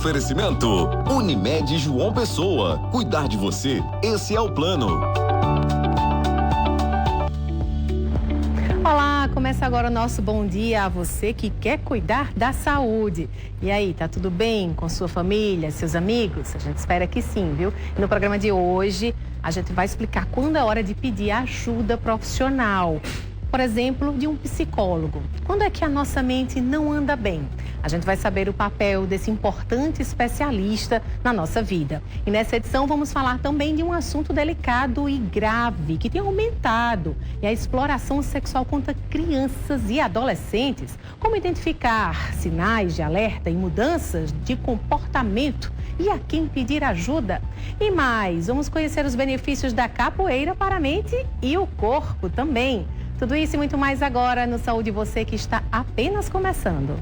Oferecimento Unimed João Pessoa. Cuidar de você, esse é o plano. Olá, começa agora o nosso bom dia a você que quer cuidar da saúde. E aí, tá tudo bem com sua família, seus amigos? A gente espera que sim, viu? E no programa de hoje, a gente vai explicar quando é hora de pedir ajuda profissional. Por exemplo, de um psicólogo. Quando é que a nossa mente não anda bem? A gente vai saber o papel desse importante especialista na nossa vida. E nessa edição vamos falar também de um assunto delicado e grave que tem aumentado. E a exploração sexual contra crianças e adolescentes. Como identificar sinais de alerta e mudanças de comportamento e a quem pedir ajuda. E mais, vamos conhecer os benefícios da capoeira para a mente e o corpo também. Tudo isso e muito mais agora no Saúde Você, que está apenas começando.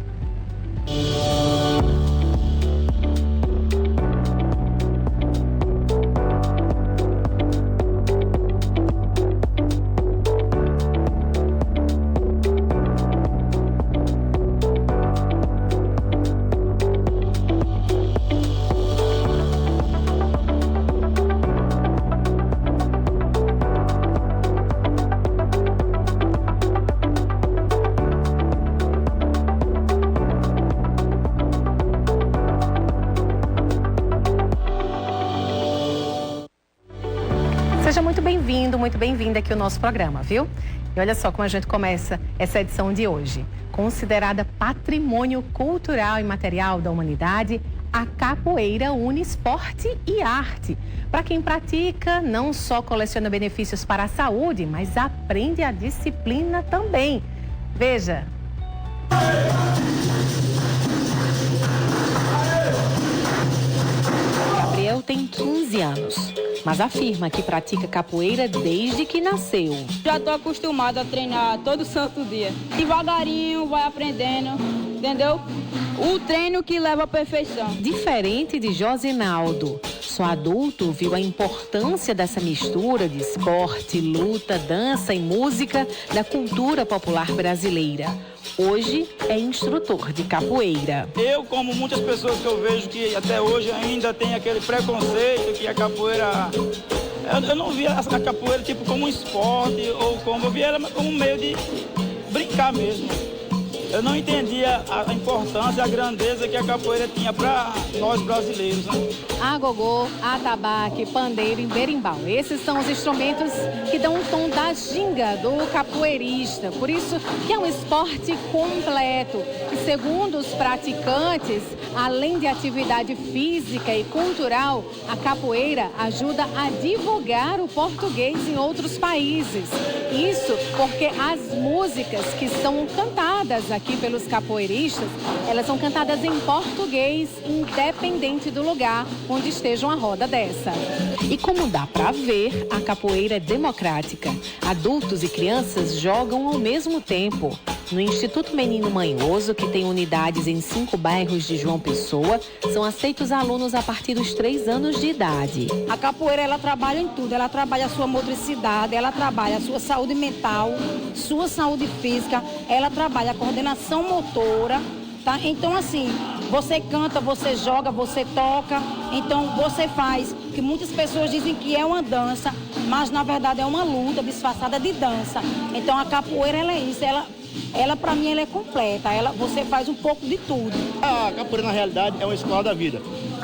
Seja muito bem-vindo, muito bem-vinda aqui ao nosso programa, viu? E olha só como a gente começa essa edição de hoje. Considerada patrimônio cultural e material da humanidade, a capoeira une esporte e arte. Para quem pratica, não só coleciona benefícios para a saúde, mas aprende a disciplina também. Veja. Gabriel tem 15 anos. Mas afirma que pratica capoeira desde que nasceu. Já estou acostumado a treinar todo santo dia. Devagarinho vai aprendendo, entendeu? O treino que leva à perfeição. Diferente de Josinaldo, só adulto viu a importância dessa mistura de esporte, luta, dança e música da cultura popular brasileira. Hoje é instrutor de capoeira. Eu, como muitas pessoas que eu vejo que até hoje ainda tem aquele preconceito que a capoeira... Eu não via a capoeira tipo como um esporte ou como... Eu via ela como um meio de brincar mesmo. Eu não entendia a importância, a grandeza que a capoeira tinha para nós brasileiros, né? Agogô, atabaque, pandeiro e berimbau. Esses são os instrumentos que dão o tom da ginga do capoeirista. Por isso que é um esporte completo. E segundo os praticantes, além de atividade física e cultural, a capoeira ajuda a divulgar o português em outros países. Isso porque as músicas que são cantadas aqui pelos capoeiristas, elas são cantadas em português, independente do lugar onde esteja uma roda dessa. E como dá para ver, a capoeira é democrática. Adultos e crianças jogam ao mesmo tempo. No Instituto Menino Manhoso, que tem unidades em 5 bairros de João Pessoa, são aceitos alunos a partir dos 3 anos de idade. A capoeira, ela trabalha em tudo. Ela trabalha a sua motricidade, ela trabalha a sua saúde mental, sua saúde física, ela trabalha a coordenação motora, tá? Então, assim, você canta, você joga, você toca, então você faz. Que muitas pessoas dizem que é uma dança, mas na verdade é uma luta disfarçada de dança. Então a capoeira, ela é isso, ela para mim, ela é completa, você faz um pouco de tudo. A capoeira, na realidade, é uma escola da vida.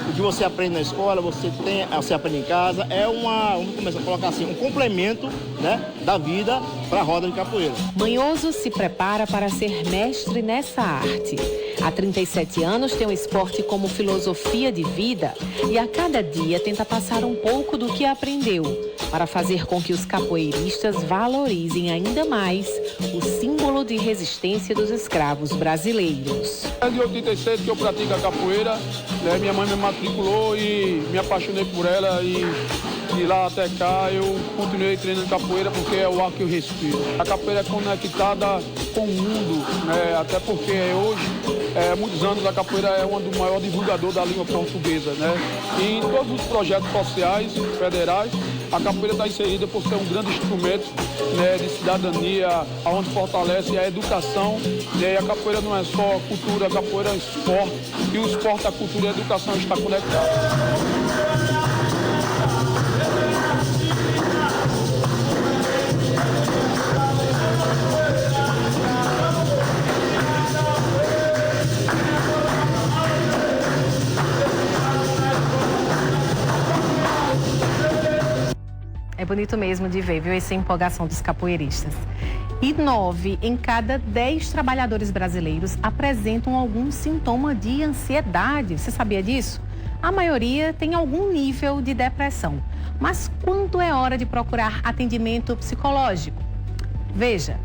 O que você aprende na escola, você aprende em casa, vamos começar a colocar assim, um complemento, né, da vida para a roda de capoeira. Manhoso se prepara para ser mestre nessa arte. Há 37 anos tem o esporte como filosofia de vida e a cada dia tenta passar um pouco do que aprendeu para fazer com que os capoeiristas valorizem ainda mais o símbolo de resistência dos escravos brasileiros. É de 87 que eu pratico a capoeira, né? Minha mãe me matriculou e me apaixonei por ela e de lá até cá eu continuei treinando capoeira porque é o ar que eu respiro. A capoeira é conectada com o mundo, né? Até porque hoje, há muitos anos, a capoeira é um dos maiores divulgadores da língua portuguesa, né? E em todos os projetos sociais, federais, A capoeira está inserida por ser um grande instrumento, né, de cidadania, onde fortalece a educação. E a capoeira não é só cultura, a capoeira é esporte. E o esporte, a cultura e a educação estão conectados. É bonito mesmo de ver, viu, essa empolgação dos capoeiristas. E 9 em cada 10 trabalhadores brasileiros apresentam algum sintoma de ansiedade. Você sabia disso? A maioria tem algum nível de depressão. Mas quando é hora de procurar atendimento psicológico? Veja.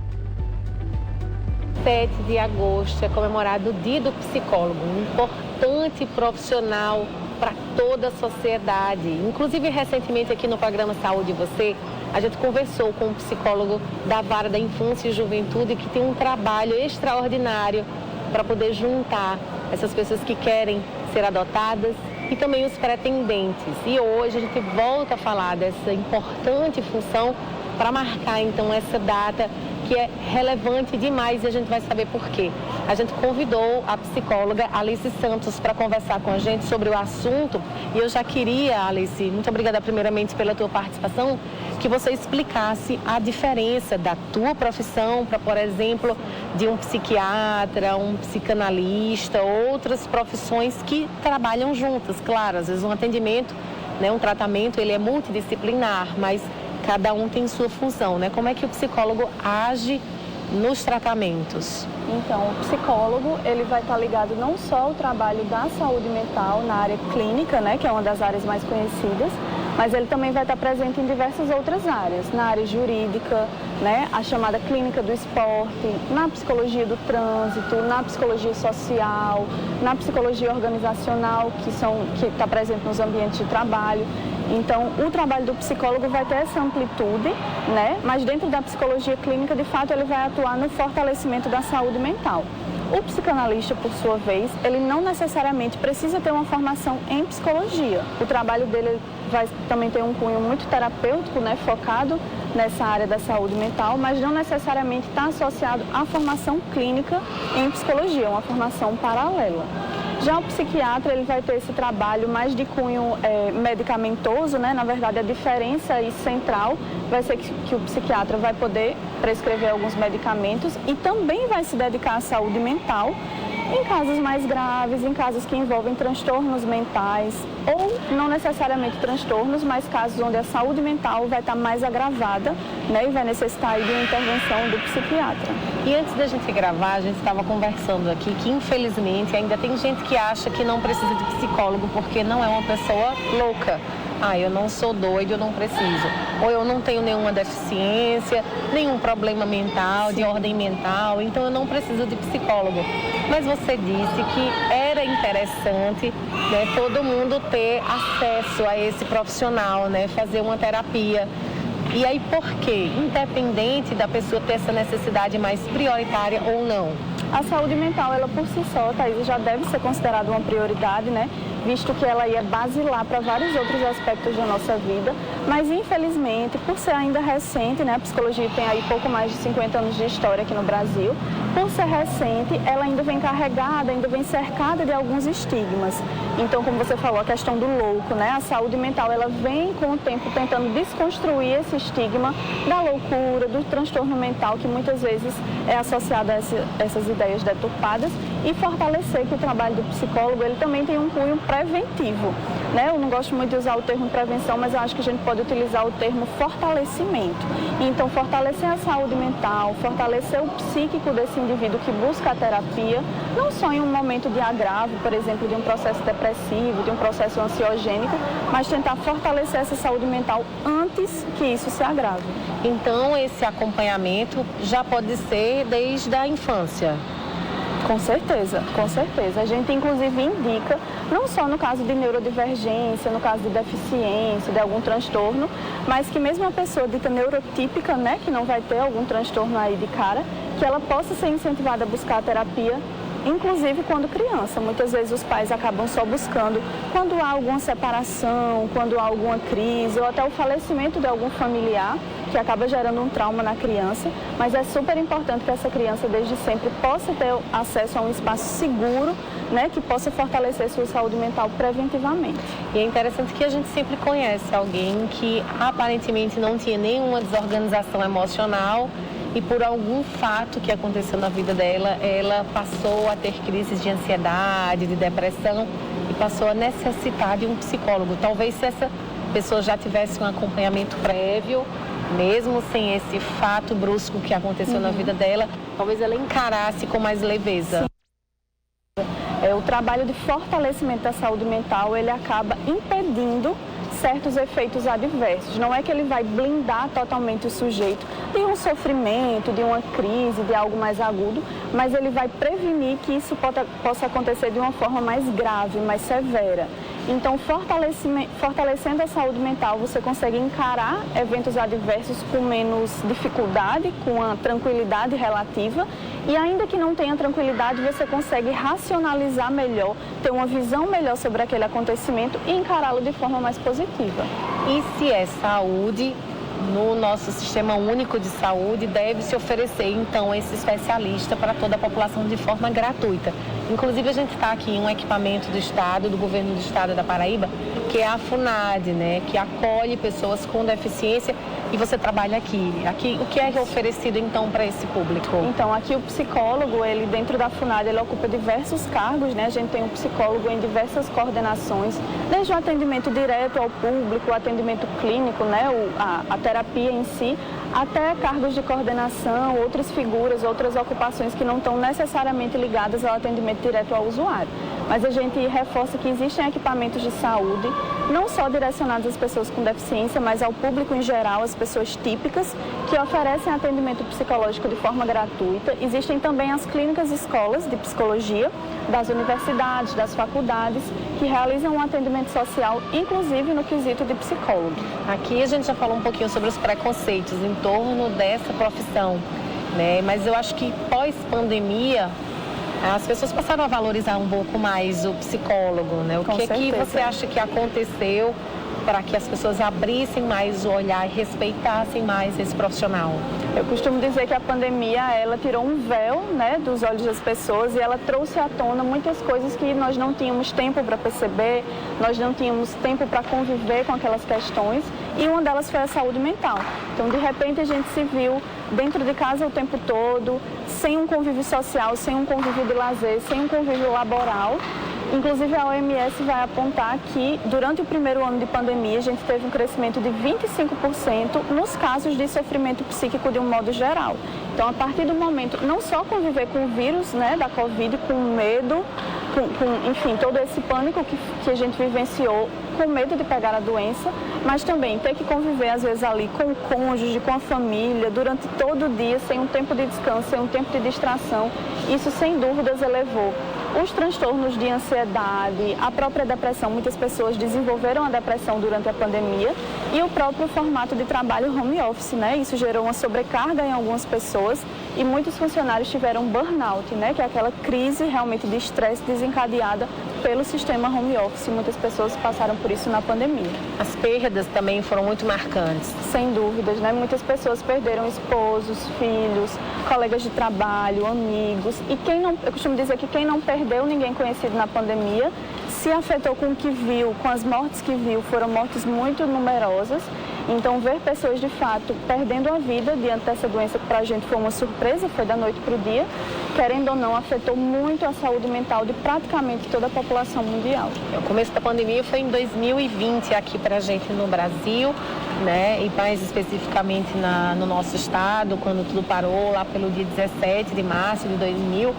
7 de agosto é comemorado o Dia do Psicólogo, um importante profissional para toda a sociedade. Inclusive, recentemente aqui no programa Saúde e Você, a gente conversou com um psicólogo da Vara da Infância e Juventude que tem um trabalho extraordinário para poder juntar essas pessoas que querem ser adotadas e também os pretendentes. E hoje a gente volta a falar dessa importante função para marcar então essa data que é relevante demais e a gente vai saber por quê. A gente convidou a psicóloga Alice Santos para conversar com a gente sobre o assunto e eu já queria, Alice, muito obrigada primeiramente pela tua participação, que você explicasse a diferença da tua profissão para, por exemplo, de um psiquiatra, um psicanalista, outras profissões que trabalham juntas. Claro, às vezes um atendimento, né, um tratamento, ele é multidisciplinar, mas cada um tem sua função, né? Como é que o psicólogo age nos tratamentos? Então, o psicólogo, ele vai estar ligado não só ao trabalho da saúde mental na área clínica, né, que é uma das áreas mais conhecidas, mas ele também vai estar presente em diversas outras áreas, na área jurídica, né, a chamada clínica do esporte, na psicologia do trânsito, na psicologia social, na psicologia organizacional, que está presente nos ambientes de trabalho. Então, o trabalho do psicólogo vai ter essa amplitude, né? Mas dentro da psicologia clínica, de fato, ele vai atuar no fortalecimento da saúde mental. O psicanalista, por sua vez, ele não necessariamente precisa ter uma formação em psicologia. O trabalho dele vai também ter um cunho muito terapêutico, né? Focado nessa área da saúde mental, mas não necessariamente está associado à formação clínica em psicologia, uma formação paralela. Já o psiquiatra, ele vai ter esse trabalho mais de cunho medicamentoso, né? Na verdade, a diferença aí central vai ser que o psiquiatra vai poder prescrever alguns medicamentos e também vai se dedicar à saúde mental em casos mais graves, em casos que envolvem transtornos mentais ou não necessariamente transtornos, mas casos onde a saúde mental vai estar mais agravada, né? E vai necessitar aí de uma intervenção do psiquiatra. E antes da gente gravar, a gente estava conversando aqui que, infelizmente, ainda tem gente que acha que não precisa de psicólogo porque não é uma pessoa louca. Ah, eu não sou doido, eu não preciso. Ou eu não tenho nenhuma deficiência, nenhum problema mental, de ordem mental, então eu não preciso de psicólogo. Mas você disse que era interessante, né, todo mundo ter acesso a esse profissional, né, fazer uma terapia. E aí, por quê? Independente da pessoa ter essa necessidade mais prioritária ou não? A saúde mental, ela por si só, Thaís, já deve ser considerada uma prioridade, né? Visto que ela ia basilar para vários outros aspectos da nossa vida, mas infelizmente, por ser ainda recente, né, a psicologia tem aí pouco mais de 50 anos de história aqui no Brasil, por ser recente, ela ainda vem carregada, ainda vem cercada de alguns estigmas. Então, como você falou, a questão do louco, né, a saúde mental, ela vem com o tempo tentando desconstruir esse estigma da loucura, do transtorno mental, que muitas vezes é associado a essas ideias deturpadas, e fortalecer que o trabalho do psicólogo, ele também tem um cunho preventivo, né? Eu não gosto muito de usar o termo prevenção, mas eu acho que a gente pode utilizar o termo fortalecimento. Então, fortalecer a saúde mental, fortalecer o psíquico desse indivíduo que busca a terapia, não só em um momento de agravo, por exemplo, de um processo depressivo, de um processo ansiogênico, mas tentar fortalecer essa saúde mental antes que isso se agrave. Então, esse acompanhamento já pode ser desde a infância? Com certeza, com certeza. A gente, inclusive, indica, não só no caso de neurodivergência, no caso de deficiência, de algum transtorno, mas que mesmo a pessoa dita neurotípica, né, que não vai ter algum transtorno aí de cara, que ela possa ser incentivada a buscar a terapia inclusive quando criança. Muitas vezes os pais acabam só buscando quando há alguma separação, quando há alguma crise ou até o falecimento de algum familiar, que acaba gerando um trauma na criança, mas é super importante que essa criança desde sempre possa ter acesso a um espaço seguro, né, que possa fortalecer sua saúde mental preventivamente. E é interessante que a gente sempre conhece alguém que aparentemente não tinha nenhuma desorganização emocional e por algum fato que aconteceu na vida dela, ela passou a ter crises de ansiedade, de depressão e passou a necessitar de um psicólogo. Talvez se essa pessoa já tivesse um acompanhamento prévio, mesmo sem esse fato brusco que aconteceu na vida dela, talvez ela encarasse com mais leveza. O trabalho de fortalecimento da saúde mental, ele acaba impedindo certos efeitos adversos. Não é que ele vai blindar totalmente o sujeito de um sofrimento, de uma crise, de algo mais agudo, mas ele vai prevenir que isso possa acontecer de uma forma mais grave, mais severa. Então, fortalecendo a saúde mental, você consegue encarar eventos adversos com menos dificuldade, com uma tranquilidade relativa. E ainda que não tenha tranquilidade, você consegue racionalizar melhor, ter uma visão melhor sobre aquele acontecimento e encará-lo de forma mais positiva. E se é saúde, no nosso Sistema Único de Saúde, deve se oferecer, então, esse especialista para toda a população de forma gratuita. Inclusive, a gente está aqui em um equipamento do Estado, do Governo do Estado da Paraíba, que é a FUNAD, né, que acolhe pessoas com deficiência, e você trabalha aqui. O que é oferecido, então, para esse público? Então, aqui o psicólogo, ele dentro da FUNAD, ele ocupa diversos cargos, né? A gente tem um psicólogo em diversas coordenações, desde o atendimento direto ao público, o atendimento clínico, né? A terapia em si, até cargos de coordenação, outras figuras, outras ocupações que não estão necessariamente ligadas ao atendimento direto ao usuário. Mas a gente reforça que existem equipamentos de saúde, não só direcionados às pessoas com deficiência, mas ao público em geral, às pessoas típicas, que oferecem atendimento psicológico de forma gratuita. Existem também as clínicas e escolas de psicologia das universidades, das faculdades, que realizam um atendimento social, inclusive no quesito de psicólogo. Aqui a gente já falou um pouquinho sobre os preconceitos em torno dessa profissão, né? Mas eu acho que pós-pandemia, as pessoas passaram a valorizar um pouco mais o psicólogo, né? O que você acha que aconteceu para que as pessoas abrissem mais o olhar e respeitassem mais esse profissional? Eu costumo dizer que a pandemia, ela tirou um véu, né, dos olhos das pessoas e ela trouxe à tona muitas coisas que nós não tínhamos tempo para perceber, nós não tínhamos tempo para conviver com aquelas questões, e uma delas foi a saúde mental. Então, de repente, a gente se viu dentro de casa o tempo todo, sem um convívio social, sem um convívio de lazer, sem um convívio laboral. Inclusive, a OMS vai apontar que, durante o primeiro ano de pandemia, a gente teve um crescimento de 25% nos casos de sofrimento psíquico de um modo geral. Então, a partir do momento, não só conviver com o vírus, né, da Covid, com medo, enfim, todo esse pânico que a gente vivenciou, com medo de pegar a doença, mas também ter que conviver, às vezes, ali com o cônjuge, com a família, durante todo o dia, sem um tempo de descanso, sem um tempo de distração. Isso, sem dúvidas, elevou os transtornos de ansiedade, a própria depressão. Muitas pessoas desenvolveram a depressão durante a pandemia e o próprio formato de trabalho home office, né? Isso gerou uma sobrecarga em algumas pessoas e muitos funcionários tiveram burnout, né? Que é aquela crise realmente de estresse desencadeada pelo sistema home office. Muitas pessoas passaram por isso na pandemia. As perdas também foram muito marcantes. Sem dúvidas, né? Muitas pessoas perderam esposos, filhos, colegas de trabalho, amigos. E eu costumo dizer que quem não perdeu ninguém conhecido na pandemia, se afetou com o que viu, com as mortes que viu, foram mortes muito numerosas. Então, ver pessoas, de fato, perdendo a vida diante dessa doença, que para a gente foi uma surpresa, foi da noite para o dia, querendo ou não, afetou muito a saúde mental de praticamente toda a população mundial. O começo da pandemia foi em 2020 aqui para a gente no Brasil, né? E mais especificamente no nosso estado, quando tudo parou, lá pelo dia 17 de março de 2000.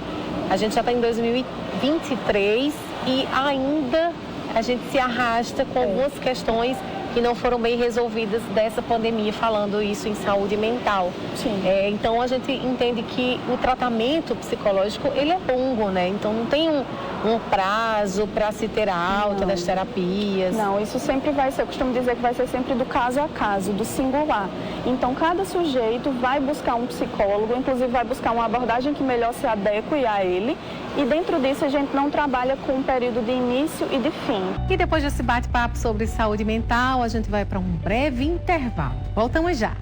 A gente já está em 2023 e ainda a gente se arrasta com algumas questões que não foram bem resolvidas dessa pandemia, falando isso em saúde mental. Sim. Então a gente entende que o tratamento psicológico ele é longo, né? Então não tem um prazo para se ter alta das terapias. Não, isso sempre vai ser, eu costumo dizer que vai ser sempre do caso a caso, do singular. Então, cada sujeito vai buscar um psicólogo, inclusive vai buscar uma abordagem que melhor se adeque a ele. E dentro disso, a gente não trabalha com um período de início e de fim. E depois desse bate-papo sobre saúde mental, a gente vai para um breve intervalo. Voltamos já.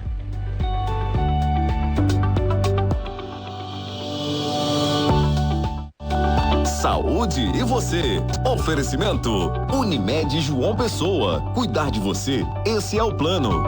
Saúde e você. Oferecimento. Unimed João Pessoa. Cuidar de você. Esse é o plano.